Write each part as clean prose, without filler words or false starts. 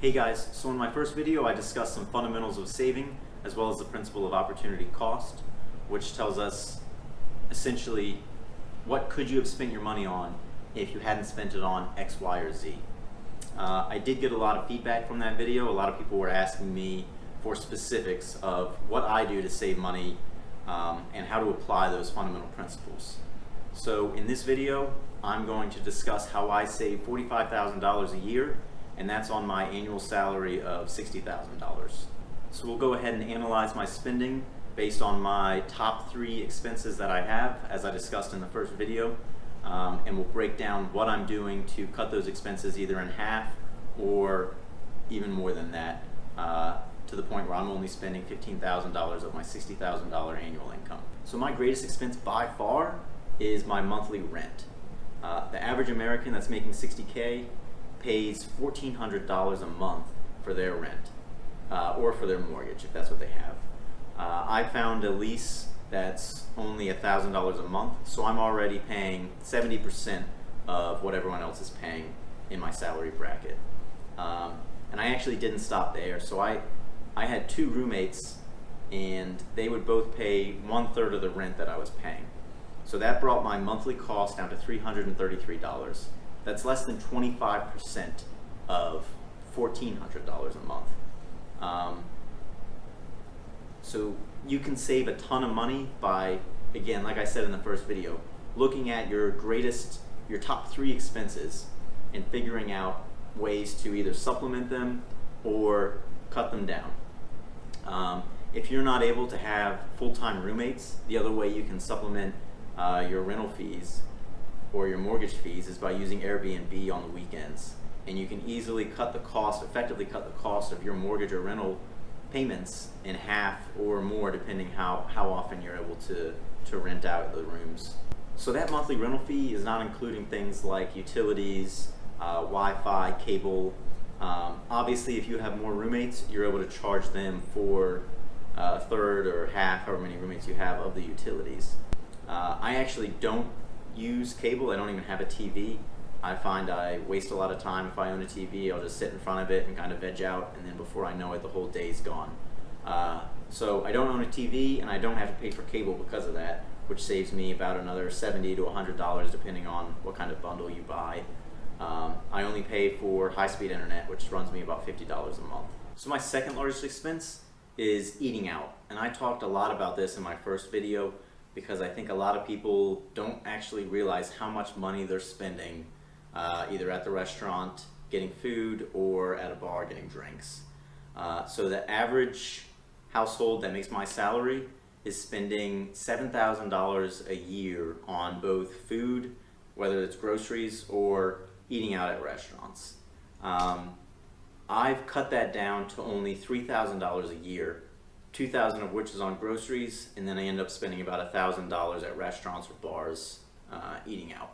Hey guys, so in my first video I discussed some fundamentals of saving as well as the principle of opportunity cost, which tells us essentially what could you have spent your money on if you hadn't spent it on X, Y, or Z. I did get a lot of feedback from that video. A lot of people were asking me for specifics of what I do to save money and how to apply those fundamental principles. So in this video I'm going to discuss how I save $45,000 a year, and that's on my annual salary of $60,000. So we'll go ahead and analyze my spending based on my top 3 expenses that I have, as I discussed in the first video, and we'll break down what I'm doing to cut those expenses either in half or even more than that, to the point where I'm only spending $15,000 of my $60,000 annual income. So my greatest expense by far is my monthly rent. The average American that's making $60K pays $1,400 a month for their rent, or for their mortgage if that's what they have. I found a lease that's only $1,000 a month, so I'm already paying 70% of what everyone else is paying in my salary bracket. And I actually didn't stop there, so I had 2 roommates and they would both pay 1/3 of the rent that I was paying. So that brought my monthly cost down to $333. That's less than 25% of $1,400 a month. So you can save a ton of money by, again, like I said in the first video, looking at your top 3 expenses and figuring out ways to either supplement them or cut them down. If you're not able to have full-time roommates, the other way you can supplement your rental fees or your mortgage fees is by using Airbnb on the weekends. And you can easily effectively cut the cost of your mortgage or rental payments in half or more, depending how often you're able to rent out the rooms. So that monthly rental fee is not including things like utilities, Wi-Fi, cable. Obviously, if you have more roommates, you're able to charge them for a third or half, however many roommates you have, of the utilities. I actually don't use cable. I don't even have a TV. I find I waste a lot of time. If I own a TV, I'll just sit in front of it and kind of veg out, and then before I know it, the whole day's gone. So I don't own a TV, and I don't have to pay for cable because of that, which saves me about another $70 to $100 depending on what kind of bundle you buy. I only pay for high-speed internet, which runs me about $50 a month. So my second largest expense is eating out, and I talked a lot about this in my first video because I think a lot of people don't actually realize how much money they're spending either at the restaurant getting food or at a bar getting drinks. So the average household that makes my salary is spending $7,000 a year on both food, whether it's groceries or eating out at restaurants. I've cut that down to only $3,000 a year, $2,000 of which is on groceries, and then I end up spending about $1,000 at restaurants or bars eating out.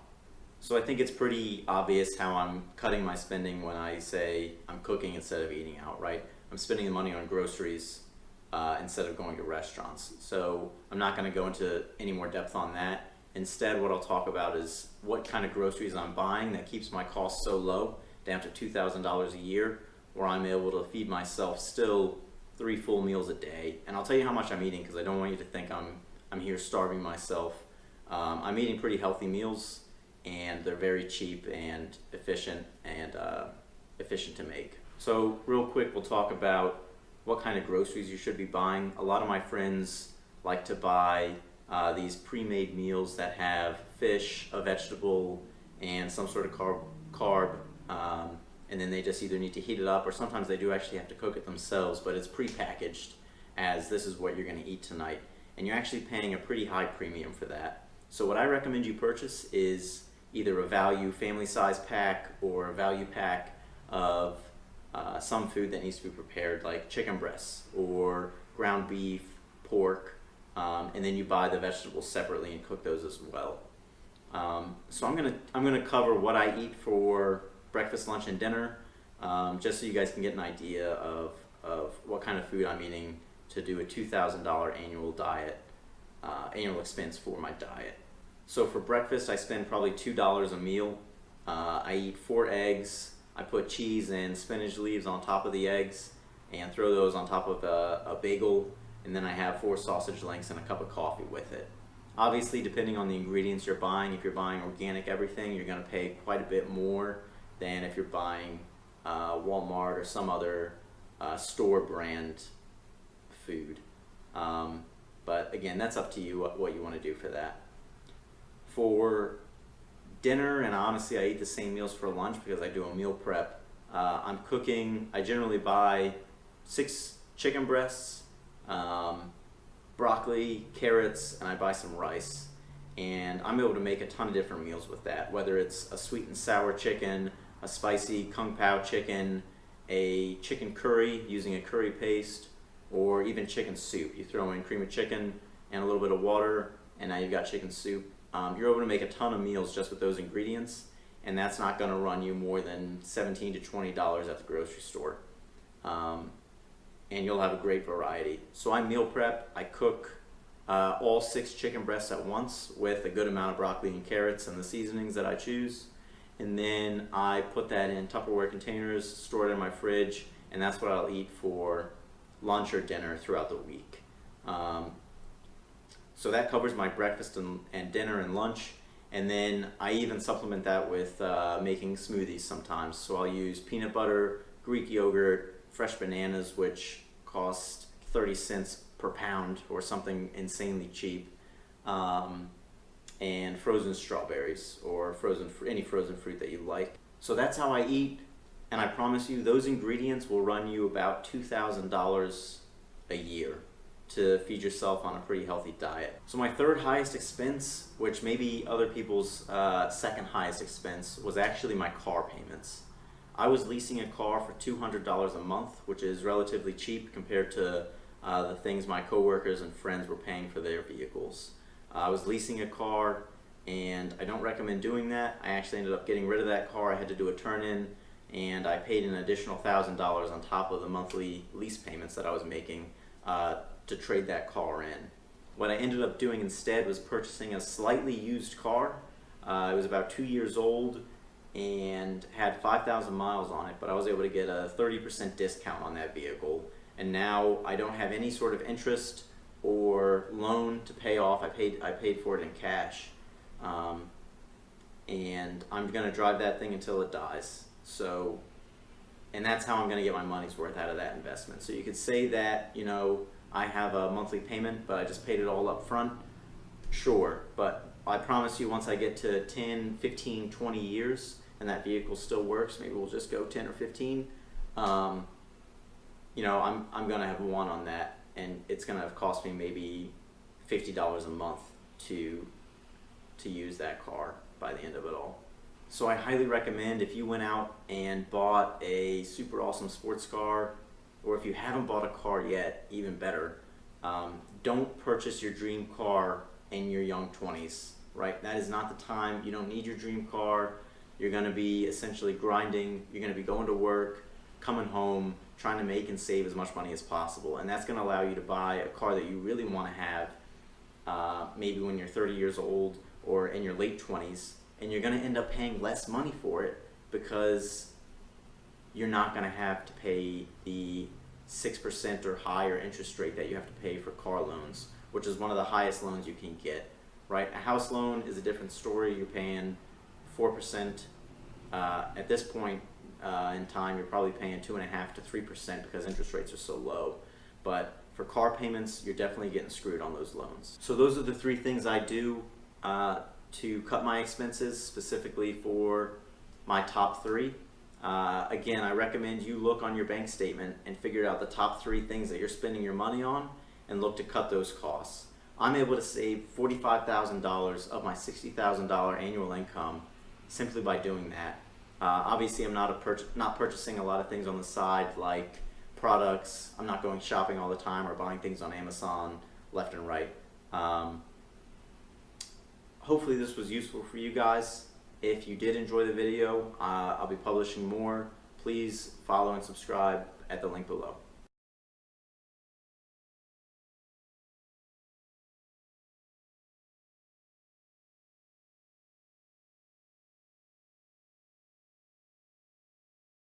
So I think it's pretty obvious how I'm cutting my spending when I say I'm cooking instead of eating out, right? I'm spending the money on groceries instead of going to restaurants. So I'm not going to go into any more depth on that. Instead, what I'll talk about is what kind of groceries I'm buying that keeps my costs so low, down to $2,000 a year, where I'm able to feed myself still 3 full meals a day. And I'll tell you how much I'm eating because I don't want you to think I'm here starving myself. I'm eating pretty healthy meals, and they're very cheap and efficient to make. So real quick, we'll talk about what kind of groceries you should be buying. A lot of my friends like to buy these pre-made meals that have fish, a vegetable, and some sort of carb, and then they just either need to heat it up, or sometimes they do actually have to cook it themselves, but it's pre-packaged as this is what you're going to eat tonight, and you're actually paying a pretty high premium for that. So what I recommend you purchase is either a value family size pack or a value pack of some food that needs to be prepared, like chicken breasts or ground beef, pork, and then you buy the vegetables separately and cook those as well. So I'm gonna cover what I eat for breakfast, lunch, and dinner, just so you guys can get an idea of what kind of food I'm eating to do a $2,000 annual expense for my diet. So for breakfast, I spend probably $2 a meal. I eat 4 eggs, I put cheese and spinach leaves on top of the eggs and throw those on top of a bagel, and then I have 4 sausage links and a cup of coffee with it. Obviously, depending on the ingredients you're buying, if you're buying organic everything, you're going to pay quite a bit more than if you're buying Walmart or some other store brand food. But again, that's up to you what you want to do for that. For dinner, and honestly I eat the same meals for lunch because I do a meal prep, I'm cooking, I generally buy 6 chicken breasts, broccoli, carrots, and I buy some rice. And I'm able to make a ton of different meals with that, whether it's a sweet and sour chicken, a spicy kung pao chicken, a chicken curry using a curry paste, or even chicken soup. You throw in cream of chicken and a little bit of water, and now you've got chicken soup. You're able to make a ton of meals just with those ingredients, and that's not going to run you more than $17 to $20 at the grocery store. And you'll have a great variety. So I meal prep, I cook all 6 chicken breasts at once with a good amount of broccoli and carrots and the seasonings that I choose. And then I put that in Tupperware containers, store it in my fridge, and that's what I'll eat for lunch or dinner throughout the week. So that covers my breakfast and dinner and lunch. And then I even supplement that with making smoothies sometimes. So I'll use peanut butter, Greek yogurt, fresh bananas, which cost 30 cents per pound or something insanely cheap, and frozen strawberries or any frozen fruit that you like. So that's how I eat, and I promise you those ingredients will run you about $2,000 a year to feed yourself on a pretty healthy diet. So my third highest expense, which may be other people's second highest expense, was actually my car payments. I was leasing a car for $200 a month, which is relatively cheap compared to the things my coworkers and friends were paying for their vehicles. I was leasing a car, and I don't recommend doing that. I actually ended up getting rid of that car. I had to do a turn-in, and I paid an additional $1,000 on top of the monthly lease payments that I was making to trade that car in. What I ended up doing instead was purchasing a slightly used car. It was about 2 years old and had 5,000 miles on it, but I was able to get a 30% discount on that vehicle. And now I don't have any sort of interest or loan to pay off. I paid for it in cash, and I'm gonna drive that thing until it dies. So, and that's how I'm gonna get my money's worth out of that investment. So you could say that, you know, I have a monthly payment, but I just paid it all up front. Sure, but I promise you once I get to 10, 15, 20 years and that vehicle still works, maybe we'll just go 10 or 15, you know, I'm gonna have won on that, and it's gonna have cost me maybe $50 a month to use that car by the end of it all. So I highly recommend, if you went out and bought a super awesome sports car, or if you haven't bought a car yet, even better, don't purchase your dream car in your young 20s, right? That is not the time. You don't need your dream car. You're gonna be essentially grinding. You're gonna be going to work, coming home, trying to make and save as much money as possible. And that's gonna allow you to buy a car that you really wanna have maybe when you're 30 years old or in your late 20s, and you're gonna end up paying less money for it because you're not gonna have to pay the 6% or higher interest rate that you have to pay for car loans, which is one of the highest loans you can get, right? A house loan is a different story. You're paying 4%. At this point in time, you're probably paying 2.5% to 3% because interest rates are so low. But for car payments, you're definitely getting screwed on those loans. So those are the 3 things I do to cut my expenses, specifically for my top 3. Again, I recommend you look on your bank statement and figure out the top 3 things that you're spending your money on and look to cut those costs. I'm able to save $45,000 of my $60,000 annual income simply by doing that. Obviously, I'm not purchasing a lot of things on the side like products. I'm not going shopping all the time or buying things on Amazon left and right. Hopefully this was useful for you guys. If you did enjoy the video, I'll be publishing more. Please follow and subscribe at the link below.